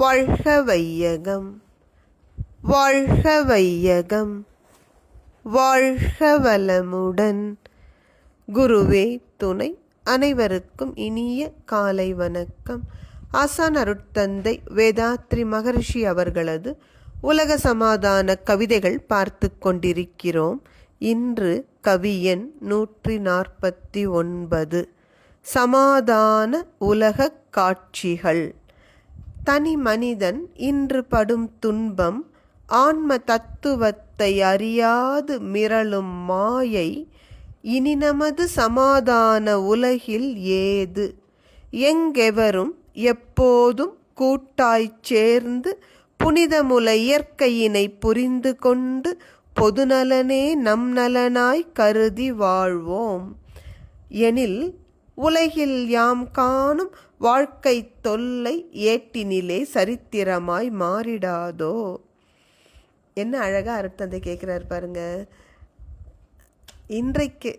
வாழ்க வையகம், வாழ்க வையகம், வாழ்க வளமுடன். குருவே துணை. அனைவருக்கும் இனிய காலை வணக்கம். ஆசான் அருட்தந்தை வேதாத்ரி மகரிஷி அவர்களது உலக சமாதான கவிதைகள் பார்த்து கொண்டிருக்கிறோம். இன்று கவி எண் 149. சமாதான உலக காட்சிகள். தனி மனிதன் இன்று படும் துன்பம், ஆன்ம தத்துவத்தை அறியாது மிரளும் மாயை, இனி நமது சமாதான உலகில் ஏது? எங்கெவரும் எப்போதும் கூட்டாய்ச் சேர்ந்து புனிதமுல இயற்கையினை புரிந்து கொண்டு பொதுநலனே நம் நலனாய் கருதி வாழ்வோம் எனில், உலகில் யாம் காணும் வாழ்க்கை தொல்லை ஏட்டினிலே சரித்திரமாய் மாறிடாதோ? என்ன அழகா அருட்தந்தை கேட்குறாரு பாருங்க. இன்றைக்கு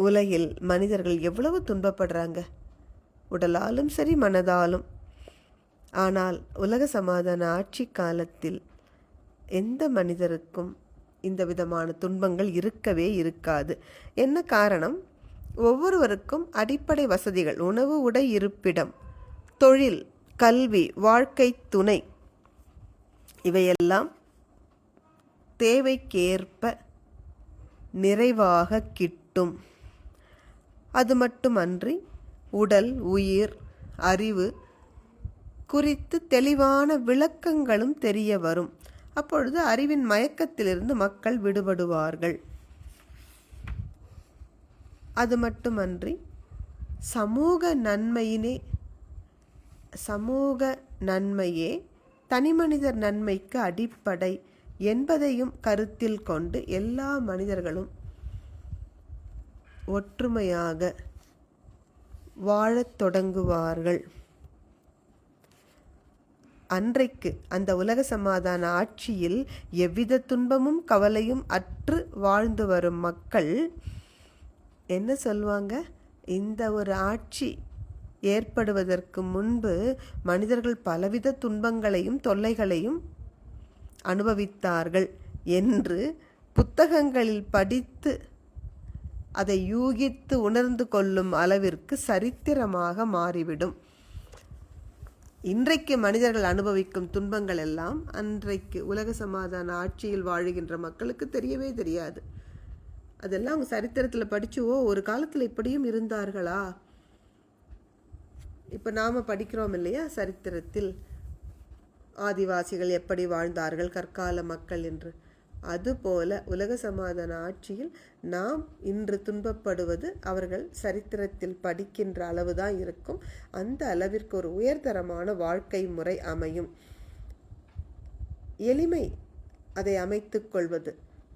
உலகில் மனிதர்கள் எவ்வளவு துன்பப்படுறாங்க, உடலாலும் சரி மனதாலும். ஆனால் உலக சமாதான ஆட்சி காலத்தில் எந்த மனிதருக்கும் இந்த விதமான துன்பங்கள் இருக்கவே இருக்காது. என்ன காரணம்? ஒவ்வொருவருக்கும் அடிப்படை வசதிகள், உணவு, உடை, இருப்பிடம், தொழில், கல்வி, வாழ்க்கை துணை, இவையெல்லாம் தேவைக்கேற்ப நிறைவாக கிட்டும். அது மட்டுமன்றி உடல், உயிர், அறிவு குறித்து தெளிவான விளக்கங்களும் தெரிய வரும். அப்பொழுது அறிவின் மயக்கத்திலிருந்து மக்கள் விடுபடுவார்கள். அது மட்டுமன்றி சமூக நன்மையே தனிமனிதர் நன்மைக்கு அடிப்படை என்பதையும் கருத்தில் கொண்டு எல்லா மனிதர்களும் ஒற்றுமையாக வாழத் தொடங்குவார்கள். அன்றைக்கு அந்த உலக சமாதான ஆட்சியில் எவ்வித துன்பமும் கவலையும் அற்று வாழ்ந்து வரும் மக்கள் என்ன சொல்வாங்க? இந்த ஒரு ஆட்சி ஏற்படுவதற்கு முன்பு மனிதர்கள் பலவித துன்பங்களையும் தொல்லைகளையும் அனுபவித்தார்கள் என்று புத்தகங்களில் படித்து அதை யூகித்து உணர்ந்து கொள்ளும் அளவிற்கு சரித்திரமாக மாறிவிடும். இன்றைக்கு மனிதர்கள் அனுபவிக்கும் துன்பங்கள் எல்லாம் அன்றைக்கு உலக சமாதான ஆட்சியில் வாழுகின்ற மக்களுக்கு தெரியவே தெரியாது. அதெல்லாம் அவங்க சரித்திரத்தில் படித்து, ஒரு காலத்தில் இப்படியும் இருந்தார்களா? இப்போ நாம் படிக்கிறோம் இல்லையா சரித்திரத்தில், ஆதிவாசிகள் எப்படி வாழ்ந்தார்கள், கற்கால மக்கள் என்று. அதுபோல உலக சமாதான ஆட்சியில் நாம் இன்று துன்பப்படுவது அவர்கள் சரித்திரத்தில் படிக்கின்ற அளவுதான் இருக்கும். அந்த அளவிற்கு ஒரு உயர்தரமான வாழ்க்கை முறை அமையும். எளிமை அதை அமைத்து கொள்வது.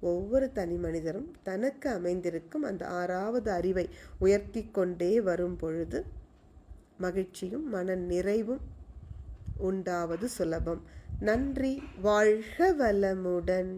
ஒவ்வொரு தனி மனிதரும் தனக்கு அமைந்திருக்கும் அந்த 6வது அறிவை உயர்த்தி கொண்டே வரும் பொழுது மகிழ்ச்சியும் மன நிறைவும் உண்டாவது சுலபம். நன்றி. வாழ்க வளமுடன்.